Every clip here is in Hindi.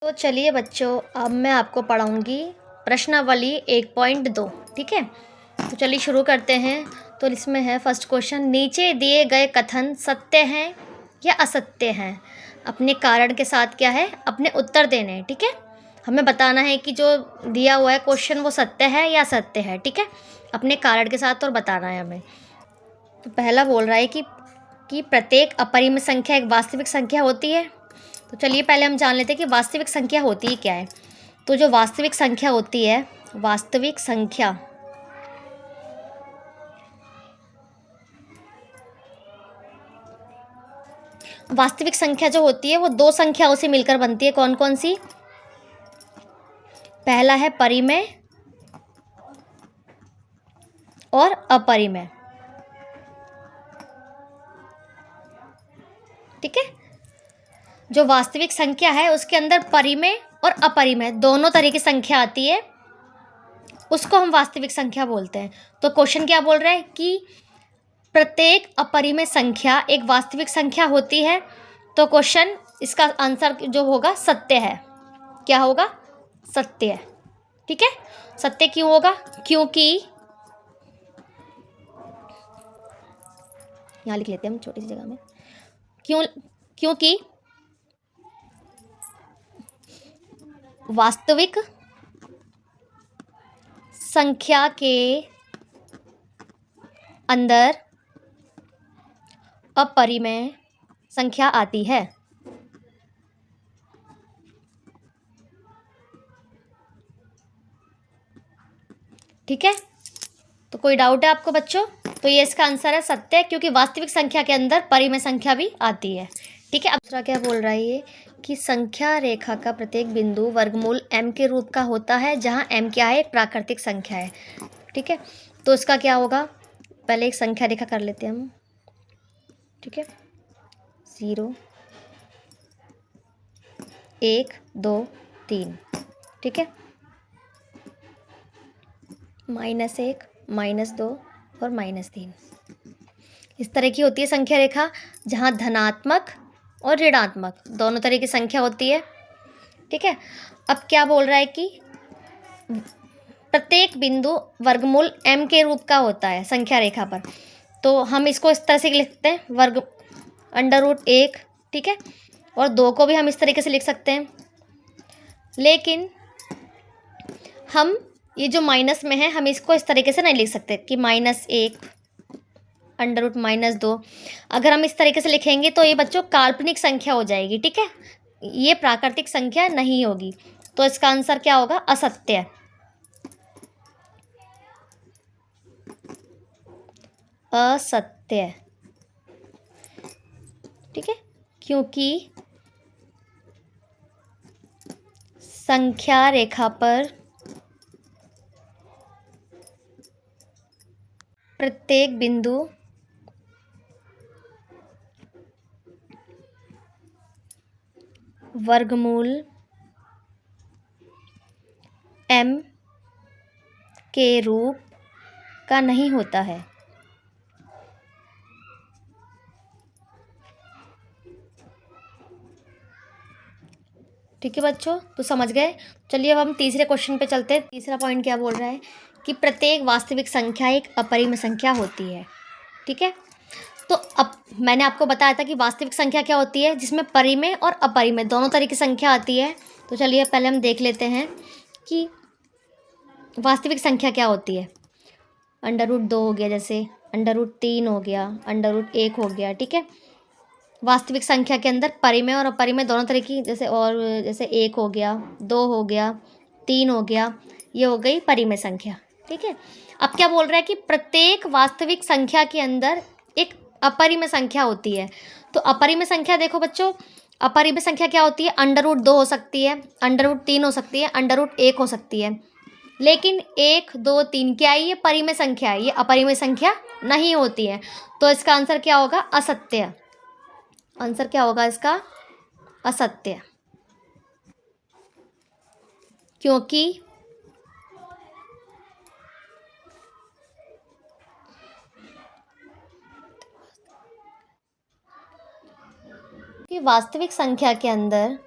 तो चलिए बच्चों, अब मैं आपको पढ़ाऊँगी प्रश्नावली 1.2। ठीक है, तो चलिए शुरू करते हैं। तो इसमें है फर्स्ट क्वेश्चन, नीचे दिए गए कथन सत्य हैं या असत्य हैं? अपने कारण के साथ क्या है, अपने उत्तर देने हैं। ठीक है, हमें बताना है कि जो दिया हुआ है क्वेश्चन वो सत्य है या असत्य है। ठीक है, अपने कारण के साथ और बताना है हमें। तो पहला बोल रहा है कि प्रत्येक अपरिमित संख्या एक वास्तविक संख्या होती है। तो चलिए पहले हम जान लेते हैं कि वास्तविक संख्या होती है क्या है। तो जो वास्तविक संख्या होती है, वास्तविक संख्या जो होती है वो दो संख्याओं से मिलकर बनती है। कौन कौन सी? पहला है परिमेय और अपरिमेय। ठीक है, जो वास्तविक संख्या है उसके अंदर परिमेय और अपरिमेय दोनों तरह की संख्या आती है, उसको हम वास्तविक संख्या बोलते हैं। तो क्वेश्चन क्या बोल रहा है कि प्रत्येक अपरिमेय संख्या एक वास्तविक संख्या होती है। तो क्वेश्चन, इसका आंसर जो होगा सत्य है। क्या होगा? सत्य। ठीक है, सत्य क्यों होगा? क्योंकि यहाँ लिख लेते हैं हम छोटी सी जगह में, क्योंकि वास्तविक संख्या के अंदर अपरिमेय संख्या आती है। ठीक है, तो कोई डाउट है आपको बच्चों? तो ये इसका आंसर है सत्य, क्योंकि वास्तविक संख्या के अंदर परिमेय संख्या भी आती है। ठीक है, अब दूसरा क्या बोल रहा है ये कि संख्या रेखा का प्रत्येक बिंदु वर्गमूल m के रूप का होता है, जहाँ m क्या है? एक प्राकृतिक संख्या है। ठीक है, तो इसका क्या होगा? पहले एक संख्या रेखा कर लेते हैं हम। ठीक है, 0 1 2 3। ठीक है, -1 -2 और -3। इस तरह की होती है संख्या रेखा, जहाँ धनात्मक और ऋणात्मक दोनों तरह की संख्या होती है। ठीक है, अब क्या बोल रहा है कि प्रत्येक बिंदु वर्गमूल m के रूप का होता है संख्या रेखा पर। तो हम इसको इस तरह से लिखते हैं, वर्ग √1। ठीक है, और 2 को भी हम इस तरीके से लिख सकते हैं, लेकिन हम ये जो माइनस में है हम इसको इस तरीके से नहीं लिख सकते कि -1 √-2। अगर हम इस तरीके से लिखेंगे तो ये बच्चों काल्पनिक संख्या हो जाएगी। ठीक है, ये प्राकृतिक संख्या नहीं होगी। तो इसका आंसर क्या होगा? असत्य। असत्य। ठीक है, क्योंकि संख्या रेखा पर प्रत्येक बिंदु वर्गमूल m के रूप का नहीं होता है। ठीक है बच्चों, तो समझ गए। चलिए अब हम तीसरे क्वेश्चन पे चलते हैं। तीसरा पॉइंट क्या बोल रहा है कि प्रत्येक वास्तविक संख्या एक अपरिमेय संख्या होती है। ठीक है, तो अब मैंने आपको बताया था कि वास्तविक संख्या क्या होती है, जिसमें परिमेय और अपरिमेय दोनों तरह की संख्या आती है। तो चलिए पहले हम देख लेते हैं कि वास्तविक संख्या क्या होती है। √2 हो गया, जैसे √3 हो गया, √1 हो गया। ठीक है, वास्तविक संख्या के अंदर परिमेय और अपरिमेय दोनों तरह की, जैसे 1 हो गया, 2 हो गया, 3 हो गया, ये हो गई परिमेय संख्या। ठीक है, अब क्या बोल रहा है कि प्रत्येक वास्तविक संख्या के अंदर एक अपरिमेय संख्या होती है। तो अपरिमेय संख्या देखो बच्चों, अपरिमेय संख्या क्या होती है? √2 हो सकती है, √3 हो सकती है, √1 हो सकती है। लेकिन 1 2 3 क्या है? ये परिमेय संख्या है, ये अपरिमेय संख्या नहीं होती है। तो इसका आंसर क्या होगा? असत्य। आंसर क्या होगा इसका? असत्य, क्योंकि वास्तविक संख्या के अंदर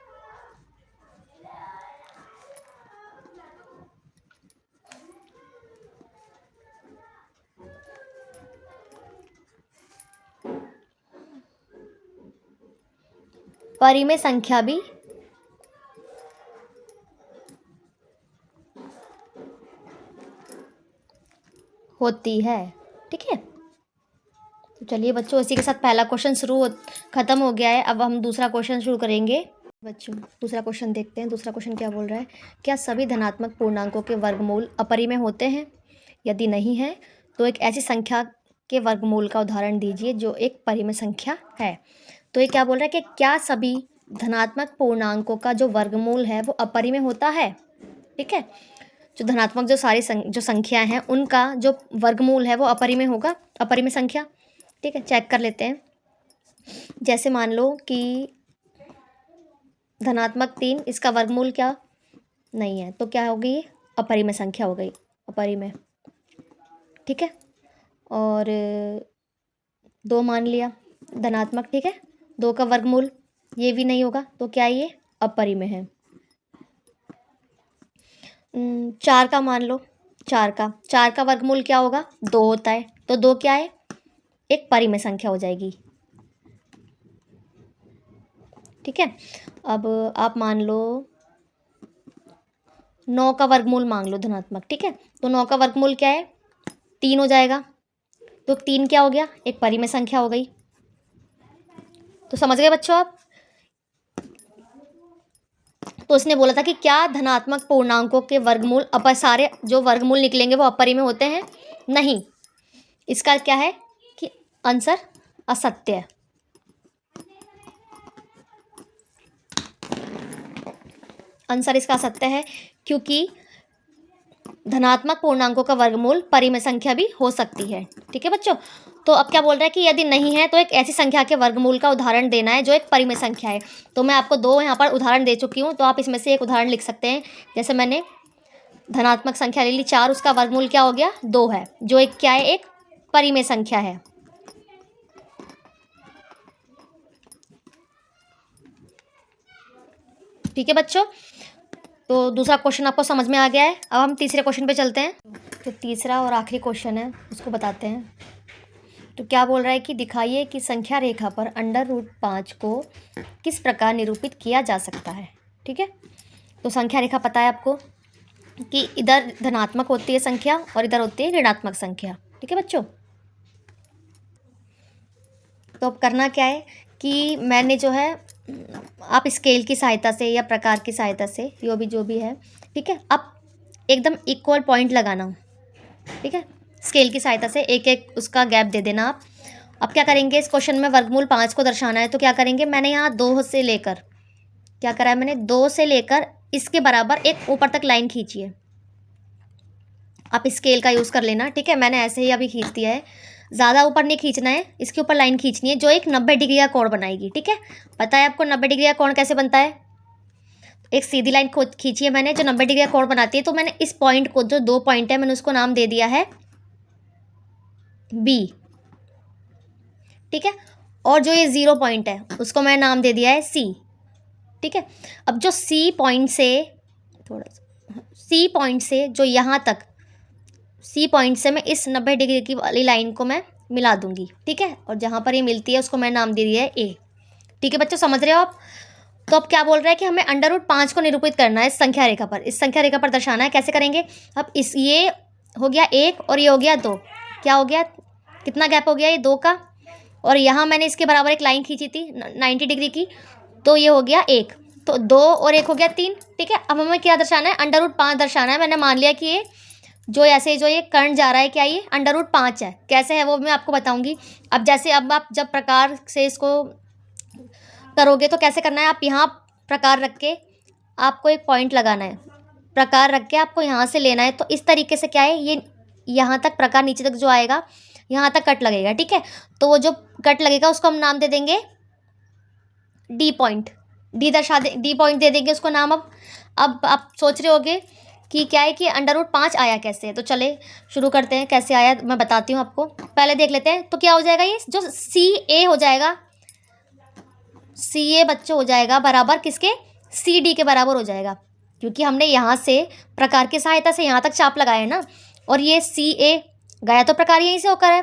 परिमेय संख्या भी होती है। ठीक है, तो चलिए बच्चों, इसी के साथ पहला क्वेश्चन खत्म हो गया है। अब हम दूसरा क्वेश्चन शुरू करेंगे। बच्चों दूसरा क्वेश्चन देखते हैं। दूसरा क्वेश्चन क्या बोल रहा है, क्या सभी धनात्मक पूर्णांकों के वर्गमूल अपरिमेय होते हैं? यदि नहीं है तो एक ऐसी संख्या के वर्गमूल का उदाहरण दीजिए जो एक परिमेय संख्या है। तो ये क्या बोल रहा है कि क्या सभी धनात्मक पूर्णांकों का जो वर्गमूल है वो अपरिमेय होता है। ठीक है, जो धनात्मक जो सारी जो संख्याएं हैं उनका जो वर्गमूल है वो अपरिमेय होगा, अपरिमेय संख्या। ठीक है, चेक कर लेते हैं। जैसे मान लो कि धनात्मक 3, इसका वर्गमूल क्या नहीं है, तो क्या होगी, अपरिमेय संख्या हो गई, अपरिमेय। ठीक है, और 2 मान लिया धनात्मक। ठीक है, 2 का वर्गमूल ये भी नहीं होगा, तो क्या ये अपरिमेय है। 4 का मान लो, 4 का वर्गमूल क्या होगा, 2 होता है, तो 2 क्या है, एक परिमेय संख्या हो जाएगी। ठीक है, अब आप मान लो 9 का वर्गमूल मांग लो धनात्मक। ठीक है, तो 9 का वर्गमूल क्या है, 3 हो जाएगा, तो 3 क्या हो गया, एक परिमेय संख्या हो गई। तो समझ गए बच्चों आप। तो उसने बोला था कि क्या धनात्मक पूर्णांकों के वर्गमूल सारे जो वर्गमूल निकलेंगे वो अपरिमेय होते हैं? नहीं, इसका क्या है कि आंसर असत्य है। आंसर इसका असत्य है, क्योंकि धनात्मक पूर्णांकों का वर्गमूल परिमेय संख्या भी हो सकती है। ठीक है बच्चों, तो अब क्या बोल रहा है कि यदि नहीं है तो एक ऐसी संख्या के वर्गमूल का उदाहरण देना है जो एक परिमेय संख्या है। तो मैं आपको 2 यहाँ पर उदाहरण दे चुकी हूँ, तो आप इसमें से एक उदाहरण लिख सकते हैं। जैसे मैंने धनात्मक संख्या ले ली 4, उसका वर्गमूल क्या हो गया, 2 है, जो एक क्या है, एक परिमेय संख्या है। ठीक है बच्चों, तो दूसरा क्वेश्चन आपको समझ में आ गया है। अब हम तीसरे क्वेश्चन पे चलते हैं। तो तीसरा और आखिरी क्वेश्चन है, उसको बताते हैं। तो क्या बोल रहा है कि दिखाइए कि संख्या रेखा पर √5 को किस प्रकार निरूपित किया जा सकता है। ठीक है, तो संख्या रेखा पता है आपको कि इधर धनात्मक होती है संख्या और इधर होती है ऋणात्मक संख्या। ठीक है बच्चों, तो अब करना क्या है कि मैंने जो है, आप स्केल की सहायता से या प्रकार की सहायता से जो भी है, ठीक है, आप एकदम इक्वल पॉइंट लगाना। ठीक है, स्केल की सहायता से एक एक उसका गैप दे देना आप। अब क्या करेंगे, इस क्वेश्चन में वर्गमूल 5 को दर्शाना है, तो क्या करेंगे, मैंने यहाँ 2 से लेकर, क्या करा है मैंने, 2 से लेकर इसके बराबर एक ऊपर तक लाइन खींची है। आप स्केल का यूज़ कर लेना। ठीक है, मैंने ऐसे ही अभी खींच दिया है, ज़्यादा ऊपर नहीं खींचना है, इसके ऊपर लाइन खींचनी है जो एक 90 डिग्री का कोण बनाएगी। ठीक है, पता है आपको 90 डिग्री का कोण कैसे बनता है, एक सीधी लाइन खींची है मैंने जो 90 डिग्री का कोण बनाती है। तो मैंने इस पॉइंट को, जो 2 पॉइंट है, मैंने उसको नाम दे दिया है बी। ठीक है, और जो ये 0 पॉइंट है उसको मैं नाम दे दिया है सी। ठीक है, अब जो सी पॉइंट से जो यहाँ तक, सी पॉइंट से मैं इस 90 डिग्री की वाली लाइन को मैं मिला दूंगी। ठीक है, और जहाँ पर ये मिलती है उसको मैं नाम दे दिया है ए। ठीक है बच्चों, समझ रहे हो आप। तो अब क्या बोल रहा है कि हमें √5 को निरूपित करना है इस संख्या रेखा पर, इस संख्या रेखा पर दर्शाना है। कैसे करेंगे, अब इस, ये हो गया 1 और ये हो गया 2, क्या हो गया, कितना गैप हो गया, ये 2 का, और यहाँ मैंने इसके बराबर एक लाइन खींची थी 90 डिग्री की, तो ये हो गया 1, तो 2 और 1 हो गया 3। ठीक है, अब हमें क्या दर्शाना है, √5 दर्शाना है। मैंने मान लिया कि ये जो ये करंट जा रहा है, क्या ये √5 है। कैसे है वो मैं आपको बताऊंगी। अब जैसे अब आप जब प्रकार से इसको करोगे तो कैसे करना है, आप यहाँ प्रकार रख के आपको एक पॉइंट लगाना है, प्रकार रख के आपको यहाँ से लेना है। तो इस तरीके से क्या है, ये यहाँ तक प्रकार नीचे तक जो आएगा, यहाँ तक कट लगेगा। ठीक है, तो वो जो कट लगेगा उसको हम नाम दे देंगे डी पॉइंट, डी पॉइंट दे देंगे उसको नाम। अब आप सोच रहे होगे कि क्या है कि √5 आया कैसे, तो चले शुरू करते हैं, कैसे आया मैं बताती हूँ आपको। पहले देख लेते हैं, तो क्या हो जाएगा, ये जो CA हो जाएगा, CA बच्चों हो जाएगा बराबर किसके, CD के बराबर हो जाएगा, क्योंकि हमने यहाँ से प्रकार की सहायता से यहाँ तक चाप लगाया है ना, और ये CA गया तो प्रकार यहीं से होकर है,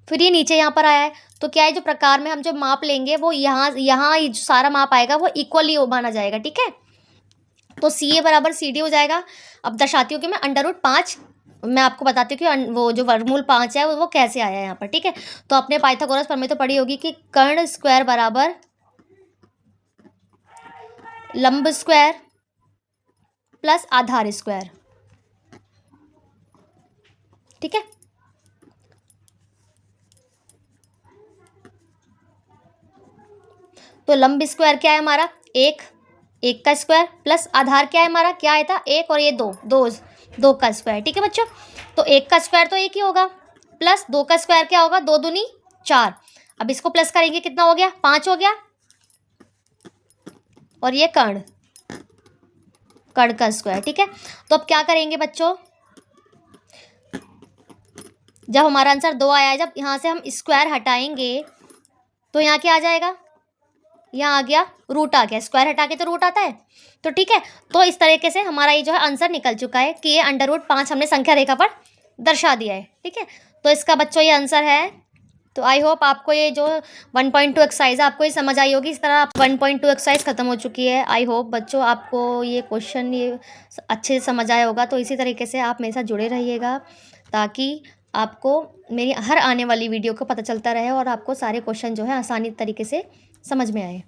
फिर ये नीचे यहाँ पर आया है, तो क्या है, जो प्रकार में हम जो माप लेंगे वो यहाँ जो सारा माप आएगा वो इक्वली माना जाएगा, ठीक है। तो सी ए बराबर सी डी हो जाएगा। अब दर्शाती हूँ कि मैं √5, मैं आपको बताती हूँ कि वो जो वर्गमूल 5 है वो कैसे आया है यहाँ पर, ठीक है। तो अपने पाइथागोरस प्रमेय तो पढ़ी होगी कि कर्ण स्क्वायर बराबर लंब स्क्वायर प्लस आधार स्क्वायर, ठीक है। तो लंब स्क्वायर क्या है हमारा, एक का स्क्वायर प्लस आधार क्या है हमारा, क्या आया था, एक, और ये दो का स्क्वायर, ठीक है बच्चों। तो एक का स्क्वायर तो एक ही होगा, प्लस दो का स्क्वायर क्या होगा, 2 दूनी 4। अब इसको प्लस करेंगे, कितना हो गया, 5 हो गया। और ये कर्ण का स्क्वायर, ठीक है। तो अब क्या करेंगे बच्चों, जब हमारा आंसर 2 आया है, जब यहाँ से हम स्क्वायर हटाएंगे तो यहाँ क्या आ जाएगा, यहाँ आ गया रूट आ गया, स्क्वायर हटा के तो रूट आता है, तो ठीक है। तो इस तरीके से हमारा ये जो है आंसर निकल चुका है कि ये √5 हमने संख्या रेखा पर दर्शा दिया है, ठीक है। तो इसका बच्चों ये आंसर है। तो आई होप आपको ये जो 1.2 एक्सरसाइज है आपको ये समझ आई होगी। इस तरह आप 1.2 एक्सरसाइज खत्म हो चुकी है। आई होप बच्चों आपको ये क्वेश्चन ये अच्छे से समझ आया होगा। तो इसी तरीके से आप मेरे साथ जुड़े रहिएगा ताकि आपको मेरी हर आने वाली वीडियो का पता चलता रहे और आपको सारे क्वेश्चन जो है आसानी तरीके से समझ में आए।